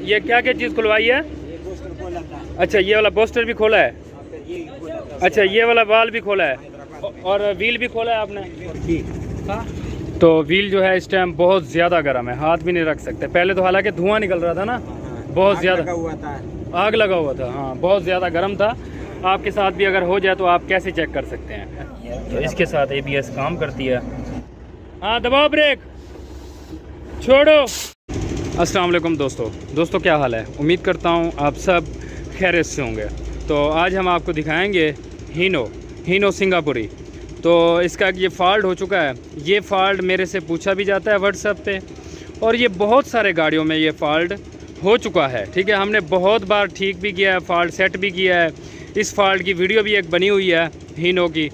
ये क्या क्या चीज़ खुलवाई है? अच्छा, ये वाला बोस्टर भी खोला है। अच्छा, ये वाला वाल भी खोला है और व्हील भी खोला है आपने। तो व्हील जो है इस टाइम बहुत ज़्यादा गर्म है, हाथ भी नहीं रख सकते। पहले तो हालांकि धुआं निकल रहा था ना, बहुत ज़्यादा आग लगा हुआ था। हाँ, बहुत ज़्यादा गर्म था। आपके साथ भी अगर हो जाए तो आप कैसे चेक कर सकते हैं? तो इसके साथ ABS काम करती है। हाँ, दबाओ ब्रेक, छोड़ो। अस्सलाम वालेकुम दोस्तों क्या हाल है? उम्मीद करता हूँ आप सब खैरियत से होंगे। तो आज हम आपको दिखाएंगे हीनो सिंगापुरी। तो इसका ये फ़ॉल्ट हो चुका है। ये फ़ॉल्ट मेरे से पूछा भी जाता है व्हाट्सएप पे, और ये बहुत सारे गाड़ियों में ये फ़ॉल्ट हो चुका है। ठीक है, हमने बहुत बार ठीक भी किया है, फ़ॉल्ट सेट भी किया है। इस फ़ॉल्ट की वीडियो भी एक बनी हुई है हीनो की,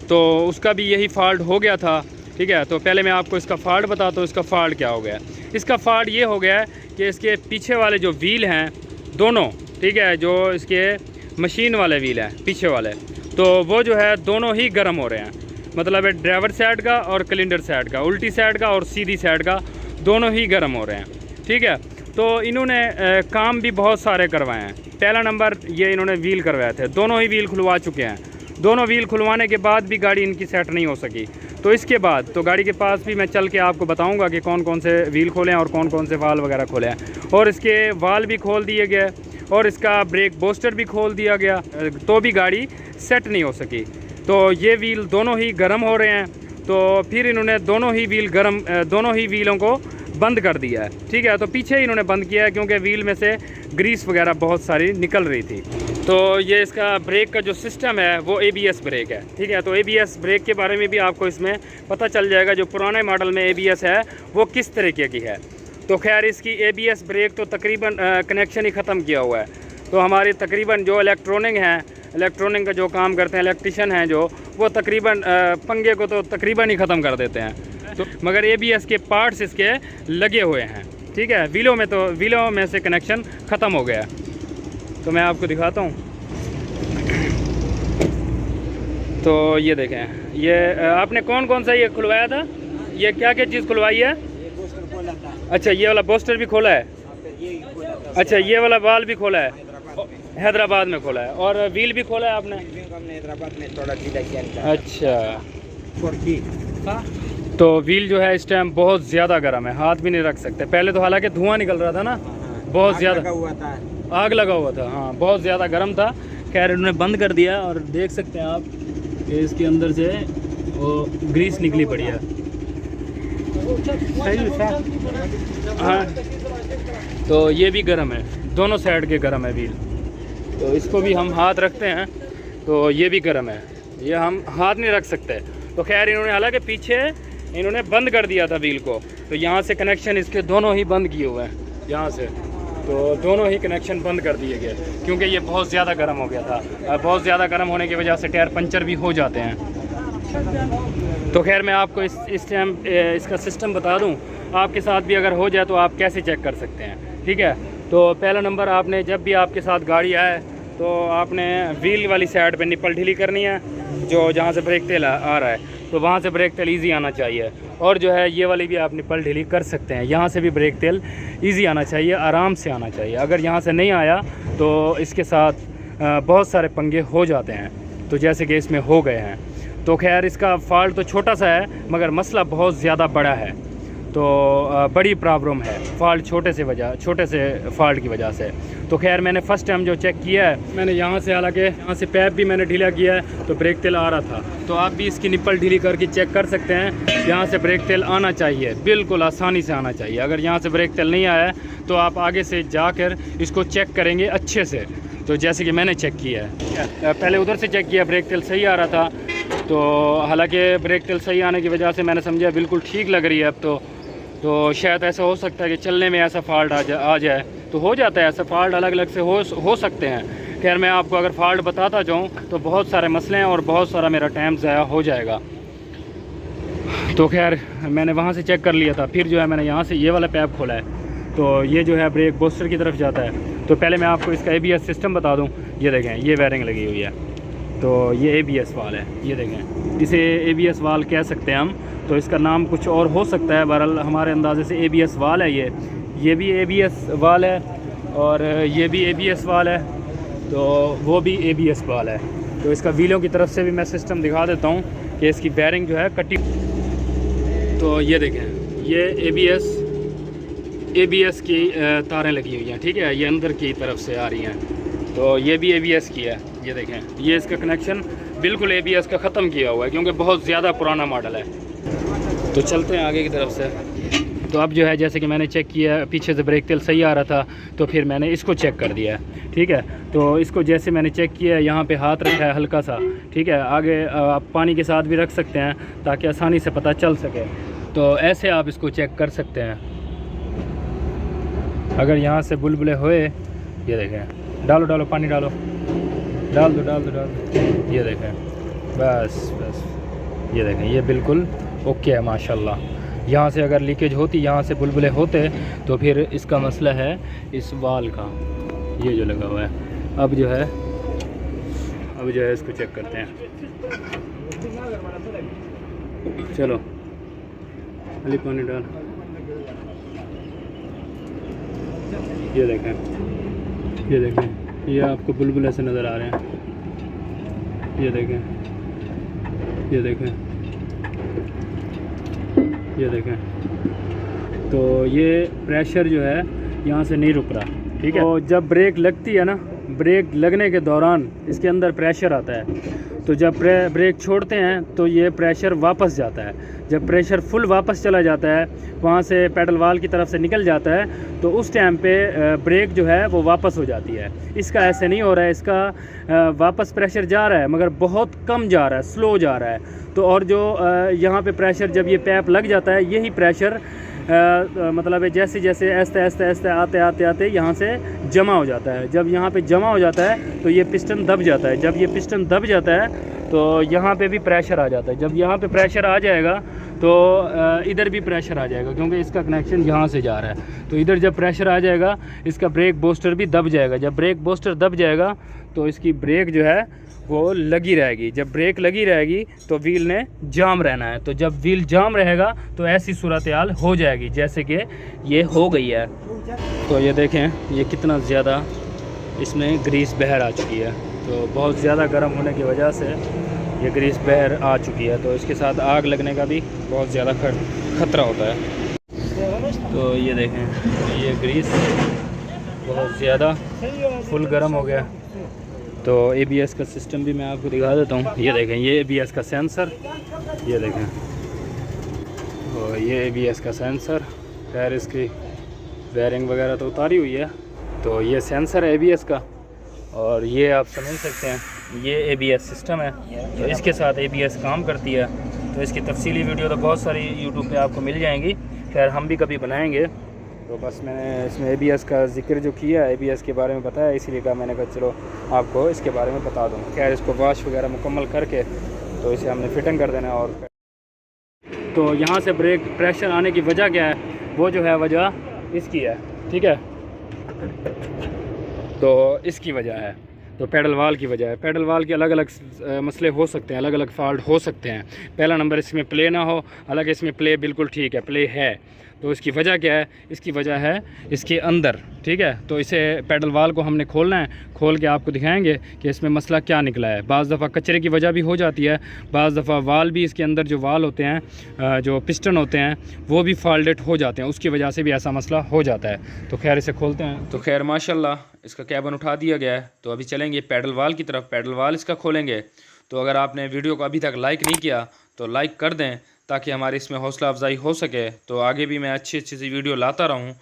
तो उसका भी यही फ़ॉल्ट हो गया था। ठीक है, तो पहले मैं आपको इसका फ़ॉल्ट बताता हूँ। इसका फ़ॉल्ट क्या हो गया? इसका फ़ॉल्ट ये हो गया है कि इसके पीछे वाले जो व्हील हैं दोनों, ठीक है, जो इसके मशीन वाले व्हील हैं पीछे वाले, तो वो जो है दोनों ही गर्म हो रहे हैं। मतलब ड्राइवर साइड का और कैलेंडर साइड का, उल्टी साइड का और सीधी साइड का, दोनों ही गर्म हो रहे हैं। ठीक है, तो इन्होंने काम भी बहुत सारे करवाए हैं। पहला नंबर ये इन्होंने व्हील करवाए थे, दोनों ही व्हील खुलवा चुके हैं। दोनों व्हील खुलवाने के बाद भी गाड़ी इनकी सेट नहीं हो सकी। तो इसके बाद तो गाड़ी के पास भी मैं चल के आपको बताऊंगा कि कौन कौन से व्हील खोले हैं और कौन कौन से वाल वगैरह खोले हैं। और इसके वाल भी खोल दिए गए और इसका ब्रेक बूस्टर भी खोल दिया गया, तो भी गाड़ी सेट नहीं हो सकी। तो ये व्हील दोनों ही गर्म हो रहे हैं। तो फिर इन्होंने दोनों ही व्हीलों को बंद कर दिया है। ठीक है, तो पीछे इन्होंने बंद किया है क्योंकि व्हील में से ग्रीस वगैरह बहुत सारी निकल रही थी। तो ये इसका ब्रेक का जो सिस्टम है वो ABS ब्रेक है। ठीक है, तो ABS ब्रेक के बारे में भी आपको इसमें पता चल जाएगा। जो पुराने मॉडल में ABS है वो किस तरीके की है। तो खैर, इसकी ABS ब्रेक तो तकरीबन कनेक्शन ही ख़त्म किया हुआ है। तो हमारी तकरीबन जो इलेक्ट्रॉनिक का जो काम करते हैं, इलेक्ट्रिशियन हैं जो, वो तकरीबन पंगे को तो तकरीबन ही ख़त्म कर देते हैं। तो मगर ABS के पार्ट्स इसके लगे हुए हैं। ठीक है, व्हीलों में से कनेक्शन ख़त्म हो गया। तो मैं आपको दिखाता हूँ। तो ये देखें, ये आपने कौन कौन सा ये खुलवाया था? ये क्या क्या चीज़ खुलवाई है? अच्छा, ये वाला बोस्टर भी खोला है। अच्छा, ये वाला वाल भी खोला है, हैदराबाद में खोला है। और व्हील भी खोला है आपने? हैदराबाद में थोड़ा किया। अच्छा, तो व्हील जो है इस टाइम बहुत ज़्यादा गर्म है, हाथ भी नहीं रख सकते। पहले तो हालांकि धुआं निकल रहा था ना, बहुत ज़्यादा आग लगा हुआ था। हाँ, बहुत ज़्यादा गर्म था। खैर, इन्होंने बंद कर दिया और देख सकते हैं आप कि इसके अंदर से वो ग्रीस निकली पड़ी है। हाँ, तो ये भी गर्म है, दोनों साइड के गर्म है व्हील। तो इसको भी हम हाथ रखते हैं तो ये भी गर्म है, ये हम हाथ नहीं रख सकते। तो खैर, इन्होंने हालांकि पीछे इन्होंने बंद कर दिया था व्हील को। तो यहाँ से कनेक्शन इसके दोनों ही बंद किए हुए हैं, यहाँ से तो दोनों ही कनेक्शन बंद कर दिए गए क्योंकि ये बहुत ज़्यादा गर्म हो गया था। बहुत ज़्यादा गर्म होने की वजह से टायर पंचर भी हो जाते हैं। तो खैर, मैं आपको इस टाइम इसका सिस्टम बता दूं। आपके साथ भी अगर हो जाए तो आप कैसे चेक कर सकते हैं। ठीक है, तो पहला नंबर, आपने जब भी आपके साथ गाड़ी आए तो आपने व्हील वाली साइड पे निप्पल ढीली करनी है, जो जहाँ से ब्रेक तेल आ रहा है, तो वहाँ से ब्रेक तेल ईजी आना चाहिए। और जो है ये वाली भी आप निप्पल ढीली कर सकते हैं, यहाँ से भी ब्रेक तेल ईजी आना चाहिए, आराम से आना चाहिए। अगर यहाँ से नहीं आया तो इसके साथ बहुत सारे पंगे हो जाते हैं, तो जैसे कि इसमें हो गए हैं। तो खैर, इसका फ़ॉल्ट तो छोटा सा है मगर मसला बहुत ज़्यादा बड़ा है। तो बड़ी प्रॉब्लम है फ़ॉल्ट छोटे से फ़ॉल्ट की वजह से। तो खैर, मैंने फ़र्स्ट टाइम जो चेक किया है, मैंने यहाँ से, हालांकि यहाँ से पैप भी मैंने ढीला किया है तो ब्रेक तेल आ रहा था। तो आप भी इसकी निप्पल ढीली करके चेक कर सकते हैं। यहाँ से ब्रेक तेल आना चाहिए, बिल्कुल आसानी से आना चाहिए। अगर यहाँ से ब्रेक तेल नहीं आया तो आप आगे से जाकर इसको चेक करेंगे अच्छे से। तो जैसे कि मैंने चेक किया है, पहले उधर से चेक किया, ब्रेक तेल सही आ रहा था। तो हालांकि ब्रेक तेल सही आने की वजह से मैंने समझा बिल्कुल ठीक लग रही है अब। तो शायद ऐसा हो सकता है कि चलने में ऐसा फ़ॉल्ट आ जाए। तो हो जाता है ऐसा, फ़ॉल्ट अलग अलग से हो सकते हैं। खैर, मैं आपको अगर फ़ॉल्ट बताता जाऊँ तो बहुत सारे मसले हैं और बहुत सारा मेरा टाइम ज़ाया हो जाएगा। तो खैर, मैंने वहाँ से चेक कर लिया था। फिर जो है मैंने यहाँ से ये वाला पैप खोला है, तो ये जो है ब्रेक बूस्टर की तरफ जाता है। तो पहले मैं आपको इसका ABS सिस्टम बता दूँ। ये देखें, ये वायरिंग लगी हुई है, तो ये ABS वाल है। ये देखें, इसे ABS वाल कह सकते हैं हम। तो इसका नाम कुछ और हो सकता है, बहरहाल हमारे अंदाजे से ABS वाल है ये भी ABS वाल है। और ये भी ABS वाल है, तो वो भी ABS वाल है। तो इसका व्हीलों की तरफ से भी मैं सिस्टम दिखा देता हूँ कि इसकी बेयरिंग जो है कटी। तो ये देखें, ये ABS की तारें लगी हुई हैं, ठीक है, ये अंदर की तरफ से आ रही हैं। तो ये भी ABS की है। ये देखें, ये इसका कनेक्शन बिल्कुल ABS का ख़त्म किया हुआ है क्योंकि बहुत ज़्यादा पुराना मॉडल है। तो चलते हैं आगे की तरफ से। तो अब जो है, जैसे कि मैंने चेक किया, पीछे से ब्रेक तेल सही आ रहा था, तो फिर मैंने इसको चेक कर दिया है, ठीक है। तो इसको जैसे मैंने चेक किया, यहाँ पे हाथ रखा है हल्का सा, ठीक है। आगे आप पानी के साथ भी रख सकते हैं ताकि आसानी से पता चल सके। तो ऐसे आप इसको चेक कर सकते हैं। अगर यहाँ से बुलबुले हुए, ये देखें, डालो पानी डाल दो। ये देखें, बस ये देखें, ये बिल्कुल ओके है माशाल्लाह। यहाँ से अगर लीकेज होती, यहाँ से बुलबुले होते, तो फिर इसका मसला है इस वाल का, ये जो लगा हुआ है। अब जो है इसको चेक करते हैं। चलो अली पानी डाल। ये देखें, ये आपको बुलबुले से नज़र आ रहे हैं। ये देखें, तो ये प्रेशर जो है यहाँ से नहीं रुक रहा, ठीक है। तो जब ब्रेक लगती है ना, ब्रेक लगने के दौरान इसके अंदर प्रेशर आता है। तो जब ब्रेक छोड़ते हैं तो ये प्रेशर वापस जाता है। जब प्रेशर फुल वापस चला जाता है, वहाँ से पैडल वाल की तरफ से निकल जाता है, तो उस टाइम पे ब्रेक जो है वो वापस हो जाती है। इसका ऐसे नहीं हो रहा है, इसका वापस प्रेशर जा रहा है मगर बहुत कम जा रहा है, स्लो जा रहा है। तो और जो यहाँ पे प्रेशर, जब ये पैप लग जाता है, यही प्रेशर मतलब है जैसे जैसे आस्ते आते यहाँ से जमा हो जाता है। जब यहाँ पे जमा हो जाता है तो ये पिस्टन दब जाता है। जब ये पिस्टन दब जाता है तो यहाँ पे भी प्रेशर आ जाता है। जब यहाँ पे प्रेशर आ जाएगा तो इधर भी प्रेशर आ जाएगा क्योंकि इसका कनेक्शन यहाँ से जा रहा है। तो इधर जब प्रेशर आ जाएगा, इसका ब्रेक बूस्टर भी दब जाएगा। जब ब्रेक बूस्टर दब जाएगा तो इसकी ब्रेक जो है वो लगी रहेगी। जब ब्रेक लगी रहेगी तो व्हील ने जाम रहना है। तो जब व्हील जाम रहेगा तो ऐसी सूरत हाल हो जाएगी जैसे कि ये हो गई है। तो ये देखें, ये कितना ज़्यादा इसमें ग्रीस बहर आ चुकी है। तो बहुत ज़्यादा गर्म होने की वजह से ये ग्रीस बहर आ चुकी है। तो इसके साथ आग लगने का भी बहुत ज़्यादा खतरा होता है। तो ये देखें, ये ग्रीस बहुत ज़्यादा फुल गर्म हो गया। तो ABS का सिस्टम भी मैं आपको दिखा देता हूँ। ये देखें, ये ABS का सेंसर, ये देखें, तो ये ABS का सेंसर। खैर इसकी वायरिंग वगैरह तो उतारी हुई है। तो ये सेंसर है ABS का, और ये आप समझ सकते हैं ये ABS सिस्टम है। तो इसके साथ ABS काम करती है। तो इसकी तफसीली वीडियो तो बहुत सारी YouTube पे आपको मिल जाएंगी। खैर हम भी कभी बनाएंगे। तो बस मैंने इसमें ABS का जिक्र जो किया, ABS के बारे में बताया, इसीलिए कहा मैंने कहा चलो आपको इसके बारे में बता दूँ। खैर इसको वॉश वगैरह मुकम्मल करके तो इसे हमने फिटिंग कर देना। और तो यहाँ से ब्रेक प्रेशर आने की वजह क्या है, वो जो है वजह इसकी है, ठीक है। तो इसकी वजह है, तो पैडल वाल की वजह है। पैडल वाल के अलग अलग मसले हो सकते हैं, अलग अलग फॉल्ट हो सकते हैं। पहला नंबर, इसमें प्ले ना हो। हालांकि इसमें प्ले बिल्कुल ठीक है, प्ले है। तो इसकी वजह क्या है, इसकी वजह है इसके अंदर, ठीक है। तो इसे पैडल वाल को हमने खोलना है, खोल के आपको दिखाएंगे कि इसमें मसला क्या निकला है। बाज़ दफ़ा कचरे की वजह भी हो जाती है, बाज़ दफ़ा वाल भी, इसके अंदर जो वाल होते हैं, जो पिस्टन होते हैं, वो भी फॉल्टेड हो जाते हैं। उसकी वजह से भी ऐसा मसला हो जाता है। तो खैर इसे खोलते हैं। तो खैर माशाल्लाह इसका कैबन उठा दिया गया है। तो अभी चलेंगे पैडल वाल की तरफ, पैडल वाल इसका खोलेंगे। तो अगर आपने वीडियो को अभी तक लाइक नहीं किया तो लाइक कर दें ताकि हमारी इसमें हौसला अफजाई हो सके। तो आगे भी मैं अच्छी अच्छी सी वीडियो लाता रहूं।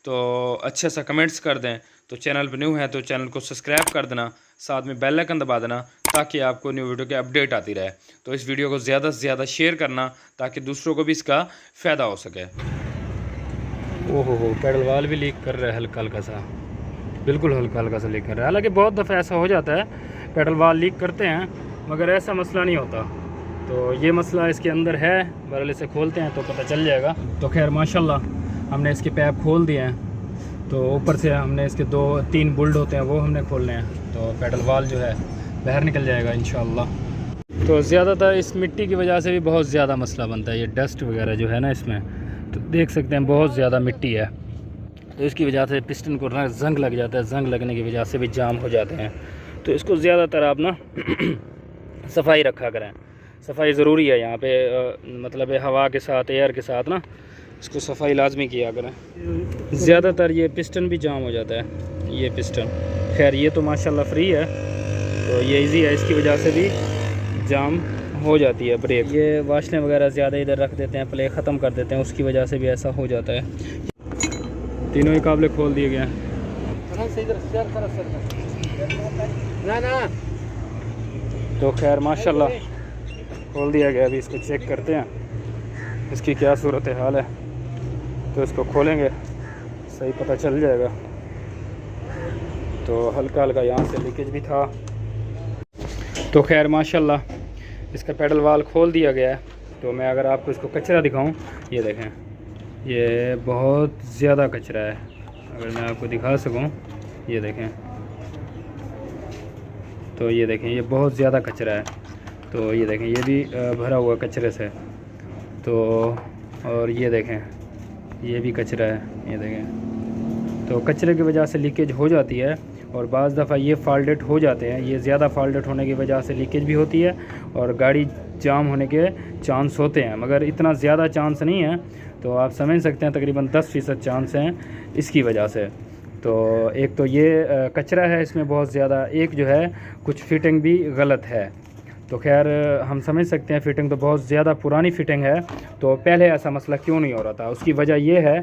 तो अच्छे सा कमेंट्स कर दें। तो चैनल पर न्यू है तो चैनल को सब्सक्राइब कर देना, साथ में बेल आइकन दबा देना ताकि आपको न्यू वीडियो के अपडेट आती रहे। तो इस वीडियो को ज़्यादा से ज़्यादा शेयर करना ताकि दूसरों को भी इसका फ़ायदा हो सके। ओहो, पैडल वाल भी लीक कर रहा है हल्का हल्का सा, बिल्कुल हल्का हल्का सा लीक कर रहा है। हालांकि बहुत दफ़ा ऐसा हो जाता है, पैडल वाल लीक करते हैं मगर ऐसा मसला नहीं होता। तो ये मसला इसके अंदर है। बहरहाल इसे खोलते हैं तो पता चल जाएगा। तो खैर माशाल्लाह हमने इसके पैप खोल दिए हैं। तो ऊपर से हमने इसके 2-3 बुल्ड होते हैं, वो हमने खोलने हैं। तो पैडल वाल जो है बाहर निकल जाएगा इंशाल्लाह। तो ज़्यादातर इस मिट्टी की वजह से भी बहुत ज़्यादा मसला बनता है। ये डस्ट वगैरह जो है ना इसमें, तो देख सकते हैं बहुत ज़्यादा मिट्टी है। तो इसकी वजह से पिस्टन को ना जंग लग जाता है, जंग लगने की वजह से भी जाम हो जाते हैं। तो इसको ज़्यादातर आप ना सफाई रखा करें, सफाई ज़रूरी है यहाँ पे, मतलब हवा के साथ, एयर के साथ ना इसको सफाई लाजमी किया करें। ज़्यादातर ये पिस्टन भी जाम हो जाता है, ये पिस्टन। खैर ये तो माशाल्लाह फ्री है, तो ये इजी है, इसकी वजह से भी जाम हो जाती है ब्रेक। ये वाशलें वगैरह ज़्यादा इधर रख देते हैं, प्ले ख़त्म कर देते हैं, उसकी वजह से भी ऐसा हो जाता है। तीनों ही काबले खोल दिए गए हैं। तो खैर माशाल्लाह खोल दिया गया। अभी इसको चेक करते हैं इसकी क्या सूरत हाल है, तो इसको खोलेंगे सही पता चल जाएगा। तो हल्का हल्का यहाँ से लीकेज भी था। तो खैर माशाल्लाह इसका पेडल वाल खोल दिया गया है। तो मैं अगर आपको इसको कचरा दिखाऊं, ये देखें, ये बहुत ज़्यादा कचरा है। अगर मैं आपको दिखा सकूं, ये देखें, तो ये देखें ये बहुत ज़्यादा कचरा है। तो ये देखें ये भी भरा हुआ कचरे से। तो और ये देखें ये भी कचरा है, ये देखें। तो कचरे की वजह से लीकेज हो जाती है, और बाज़ दफ़ा ये फॉल्टेड हो जाते हैं। ये ज़्यादा फॉल्टेड होने की वजह से लीकेज भी होती है और गाड़ी जाम होने के चांस होते हैं, मगर इतना ज़्यादा चांस नहीं है। तो आप समझ सकते हैं तकरीबन 10% चांस हैं इसकी वजह से। तो एक तो ये कचरा है इसमें बहुत ज़्यादा, एक जो है कुछ फिटिंग भी गलत है। तो खैर हम समझ सकते हैं फ़िटिंग तो बहुत ज़्यादा पुरानी फ़िटिंग है। तो पहले ऐसा मसला क्यों नहीं हो रहा था, उसकी वजह ये है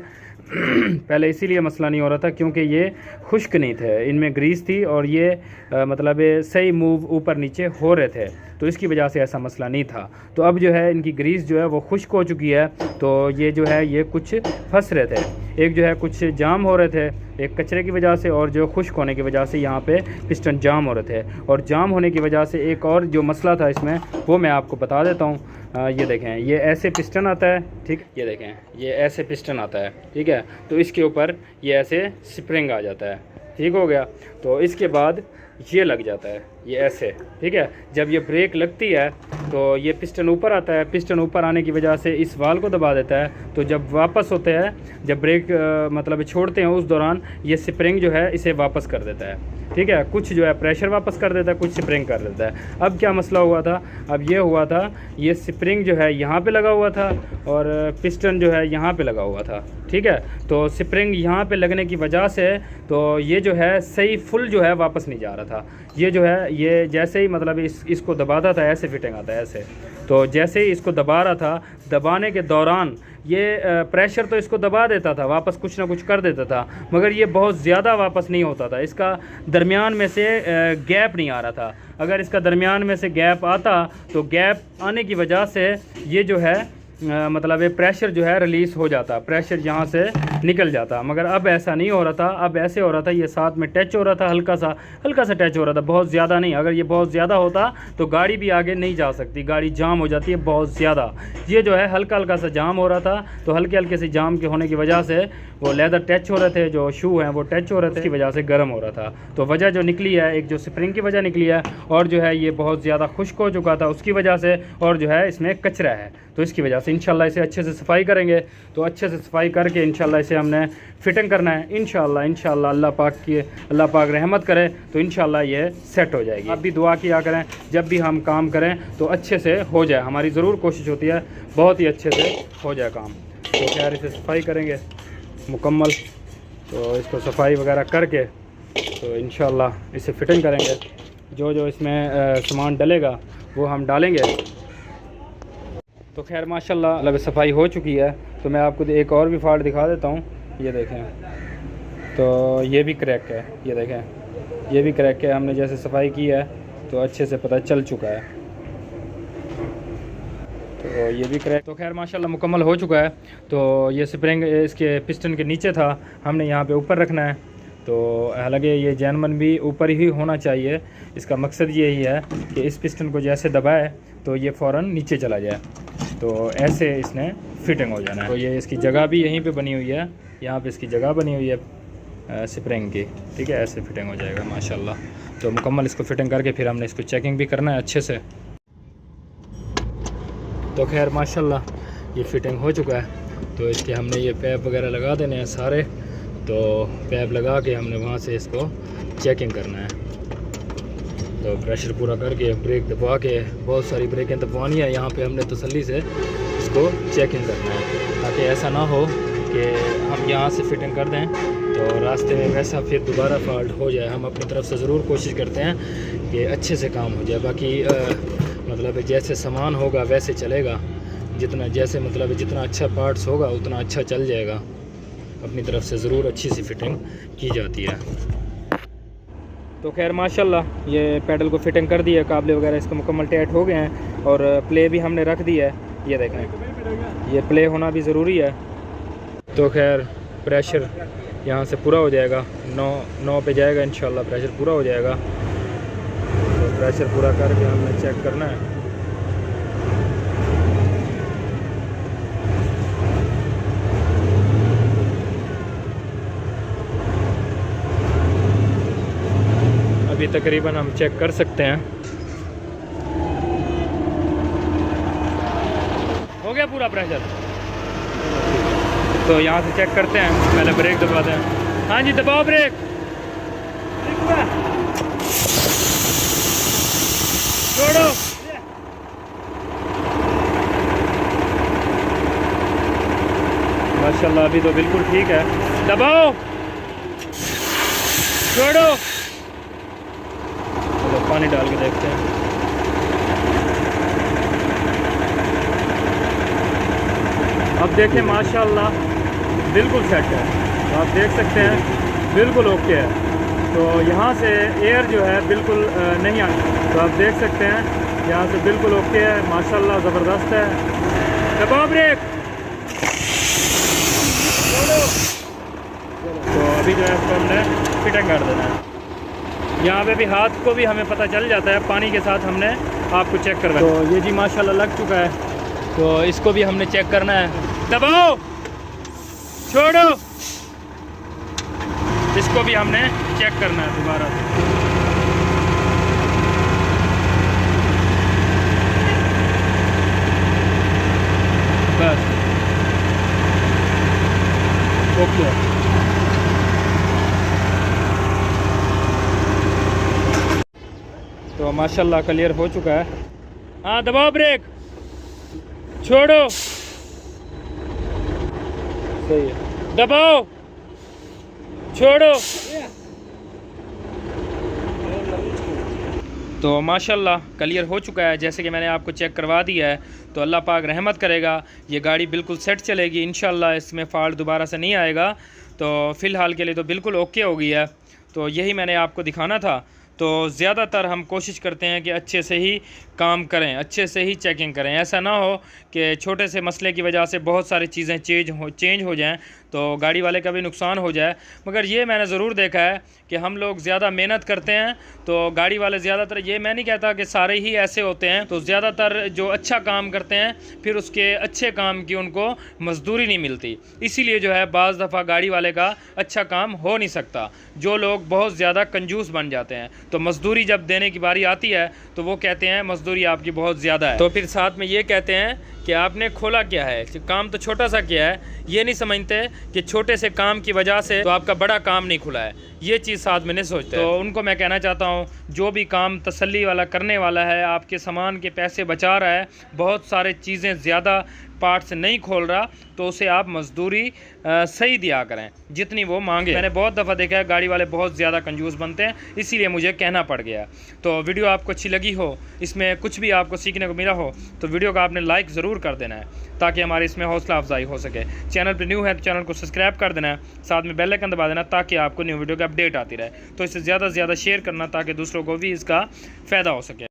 पहले इसीलिए मसला नहीं हो रहा था क्योंकि ये खुश्क नहीं थे, इनमें ग्रीस थी और ये मतलब सही मूव ऊपर नीचे हो रहे थे, तो इसकी वजह से ऐसा मसला नहीं था। तो अब जो है इनकी ग्रीस जो है वो खुश्क हो चुकी है, तो ये जो है ये कुछ फंस रहे थे, एक जो है कुछ जाम हो रहे थे, एक कचरे की वजह से और जो खुश्क होने की वजह से यहाँ पे पिस्टन जाम हो रहे थे। और जाम होने की वजह से एक और जो मसला था इसमें वो मैं आपको बता देता हूँ। ये देखें ये ऐसे पिस्टन आता है, ठीक, ये देखें ये ऐसे पिस्टन आता है, ठीक है। तो इसके ऊपर ये ऐसे स्प्रिंग आ जाता है, ठीक हो गया। तो इसके बाद ये लग जाता है ये ऐसे, ठीक है। जब ये ब्रेक लगती है तो ये पिस्टन ऊपर आता है, पिस्टन ऊपर आने की वजह से इस वाल को दबा देता है। तो जब वापस होते हैं, जब ब्रेक मतलब छोड़ते हैं, उस दौरान ये स्प्रिंग जो है इसे वापस कर देता है, ठीक है। कुछ जो है प्रेशर वापस कर देता है, कुछ स्प्रिंग कर देता है। अब क्या मसला हुआ था, अब ये हुआ था ये स्प्रिंग जो है यहाँ पे लगा हुआ था और पिस्टन जो है यहाँ पे लगा हुआ था, ठीक है। तो स्प्रिंग यहाँ पे लगने की वजह से तो ये जो है सही फुल जो है वापस नहीं जा रहा था। ये जो है ये जैसे ही मतलब इसको दबाता था ऐसे फिटिंग आता है ऐसे। तो जैसे ही इसको दबा रहा था, दबाने के दौरान ये प्रेशर तो इसको दबा देता था, वापस कुछ ना कुछ कर देता था, मगर ये बहुत ज़्यादा वापस नहीं होता था। इसका दरमियान में से गैप नहीं आ रहा था। अगर इसका दरमियान में से गैप आता तो गैप आने की वजह से ये जो है मतलब ये प्रेशर जो है रिलीज़ हो जाता, प्रेशर यहाँ से निकल जाता। मगर अब ऐसा नहीं हो रहा था, अब ऐसे हो रहा था ये साथ में टच हो रहा था, हल्का सा टच हो रहा था, बहुत ज़्यादा नहीं। अगर ये बहुत ज़्यादा होता तो गाड़ी भी आगे नहीं जा सकती, गाड़ी जाम हो जाती है बहुत ज़्यादा। ये जो है हल्का हल्का सा जाम हो रहा था, तो हल्के हल्के से जाम के होने की वजह से वो लेदर टच हो रहे थे, जो शू हैं वो टच हो रहे थे, इसकी वजह से गर्म हो रहा था। तो वजह जो निकली है, एक जो स्प्रिंग की वजह निकली है, और जो है ये बहुत ज़्यादा खुश्क हो चुका था उसकी वजह से, और जो है इसमें कचरा है, तो इसकी वजह से इंशाल्लाह इसे अच्छे से सफाई करेंगे। तो अच्छे से सफाई करके इंशाल्लाह इसे हमने फिटिंग करना है। इंशाल्लाह अल्लाह पाक रहमत करे तो इंशाल्लाह ये सेट हो जाएगी। आप भी दुआ किया करें, जब भी हम काम करें तो अच्छे से हो जाए, हमारी ज़रूर कोशिश होती है बहुत ही अच्छे से हो जाए काम। तो खैर इसे सफाई करेंगे मुकम्मल, तो इसको सफाई वगैरह करके तो इंशाल्लाह इसे फिटिंग करेंगे। जो जो इसमें सामान डलेगा वो हम डालेंगे। तो खैर माशाल्लाह मतलब सफाई हो चुकी है। तो मैं आपको एक और भी फॉल्ट दिखा देता हूँ, ये देखें, तो ये भी क्रैक है, ये देखें ये भी क्रैक है। हमने जैसे सफाई की है तो अच्छे से पता चल चुका है, तो ये भी क्रैक। तो खैर माशाल्लाह मुकम्मल हो चुका है। तो ये स्प्रिंग इसके पिस्टन के नीचे था, हमने यहाँ पे ऊपर रखना है। तो हालांकि ये जैनमन भी ऊपर ही होना चाहिए, इसका मकसद यही है कि इस पिस्टन को जैसे दबाए तो ये फ़ौरन नीचे चला जाए, तो ऐसे इसने फिटिंग हो जाना है। तो ये इसकी जगह भी यहीं पे बनी हुई है, यहाँ पे इसकी जगह बनी हुई है स्प्रिंग की, ठीक है। ऐसे फिटिंग हो जाएगा माशाल्लाह। तो मुकम्मल इसको फिटिंग करके फिर हमने इसको चेकिंग भी करना है अच्छे से। तो खैर माशाल्लाह ये फिटिंग हो चुका है। तो इसके हमने ये पैप वगैरह लगा देने हैं सारे। तो पैप लगा के हमने वहाँ से इसको चेकिंग करना है। तो प्रेशर पूरा करके ब्रेक दबा के, बहुत सारी ब्रेकें दबवानी है यहाँ पे हमने तसल्ली से इसको चेकिंग करना है, ताकि ऐसा ना हो कि हम यहाँ से फिटिंग कर दें तो रास्ते में वैसा फिर दोबारा फॉल्ट हो जाए। हम अपनी तरफ से ज़रूर कोशिश करते हैं कि अच्छे से काम हो जाए। बाकी मतलब जैसे सामान होगा वैसे चलेगा, जितना अच्छा पार्ट्स होगा उतना अच्छा चल जाएगा। अपनी तरफ से ज़रूर अच्छी सी फिटिंग की जाती है। तो खैर माशाल्लाह ये पैडल को फिटिंग कर दी है, काबले वगैरह इसके मुकम्मल टाइट हो गए हैं और प्ले भी हमने रख दी है। ये देखें, ये प्ले होना भी ज़रूरी है। तो खैर प्रेशर यहाँ से पूरा हो जाएगा, 9 पे जाएगा इंशाल्लाह, प्रेशर पूरा हो जाएगा। तो प्रेशर पूरा करके हमने चेक करना है। अभी तकरीबन हम चेक कर सकते हैं, हो गया पूरा प्रेशर। तो यहाँ से चेक करते हैं, पहले ब्रेक दबाते हैं। हाँ जी दबाओ ब्रेक, छोड़ो। माशाल्लाह अभी तो बिल्कुल ठीक है, दबाओ, छोड़ो। चलो पानी डाल के देखते हैं। अब देखें माशाल्लाह बिल्कुल सेट है, तो आप देख सकते हैं बिल्कुल ओके है। तो यहाँ से एयर जो है बिल्कुल नहीं आ, तो आप देख सकते हैं यहाँ से बिल्कुल ओके है, माशाल्लाह ज़बरदस्त है। दबाओ ब्रेक, तो अभी जो है इसको हमने फिटिंग कर देना है। यहाँ पे भी हाथ को भी हमें पता चल जाता है, पानी के साथ हमने आपको चेक करवाया। तो ये जी माशाल्लाह लग चुका है, तो इसको भी हमने चेक करना है। दबाओ, छोड़ो, इसको भी हमने चेक करना है दोबारा से। बस ओके। तो माशाल्लाह क्लियर हो चुका है। हाँ दबाओ ब्रेक, छोड़ो, सही है, दबाओ, छोड़ो। तो माशाल्लाह क्लियर हो चुका है, जैसे कि मैंने आपको चेक करवा दिया है। तो अल्लाह पाक रहमत करेगा, ये गाड़ी बिल्कुल सेट चलेगी इंशाल्लाह, इसमें फॉल्ट दोबारा से नहीं आएगा। तो फ़िलहाल के लिए तो बिल्कुल ओके हो गई है। तो यही मैंने आपको दिखाना था। तो ज़्यादातर हम कोशिश करते हैं कि अच्छे से ही काम करें, अच्छे से ही चेकिंग करें। ऐसा ना हो कि छोटे से मसले की वजह से बहुत सारी चीज़ें चेंज हो जाएं तो गाड़ी वाले का भी नुकसान हो जाए। मगर ये मैंने ज़रूर देखा है कि हम लोग ज़्यादा मेहनत करते हैं तो गाड़ी वाले ज़्यादातर, ये मैं नहीं कहता कि सारे ही ऐसे होते हैं, तो ज़्यादातर जो अच्छा काम करते हैं फिर उसके अच्छे काम की उनको मजदूरी नहीं मिलती। इसीलिए जो है बाज़ दफ़ा गाड़ी वाले का अच्छा काम हो नहीं सकता। जो लोग बहुत ज़्यादा कंजूस बन जाते हैं तो मजदूरी जब देने की बारी आती है तो वो कहते हैं मजदूरी आपकी बहुत ज़्यादा है। तो फिर साथ में ये कहते हैं कि आपने खोला क्या है, काम तो छोटा सा किया है। ये नहीं समझते कि छोटे से काम की वजह से तो आपका बड़ा काम नहीं खुला है। ये चीज़ साथ में नहीं सोचते। तो उनको मैं कहना चाहता हूँ, जो भी काम तसल्ली वाला करने वाला है, आपके सामान के पैसे बचा रहा है, बहुत सारे चीज़ें ज़्यादा पार्ट्स नहीं खोल रहा, तो उसे आप मजदूरी सही दिया करें जितनी वो मांगे। मैंने बहुत दफ़ा देखा है गाड़ी वाले बहुत ज़्यादा कंजूस बनते हैं, इसीलिए मुझे कहना पड़ गया। तो वीडियो आपको अच्छी लगी हो, इसमें कुछ भी आपको सीखने को मिला हो, तो वीडियो को आपने लाइक ज़रूर कर देना है ताकि हमारी इसमें हौसला अफजाई हो सके। चैनल पर न्यू है तो चैनल को सब्सक्राइब कर देना है, साथ में बेल आइकन दबा देना ताकि आपको न्यू वीडियो की अपडेट आती रहे। तो इसे ज़्यादा से ज़्यादा शेयर करना ताकि दूसरों को भी इसका फ़ायदा हो सके।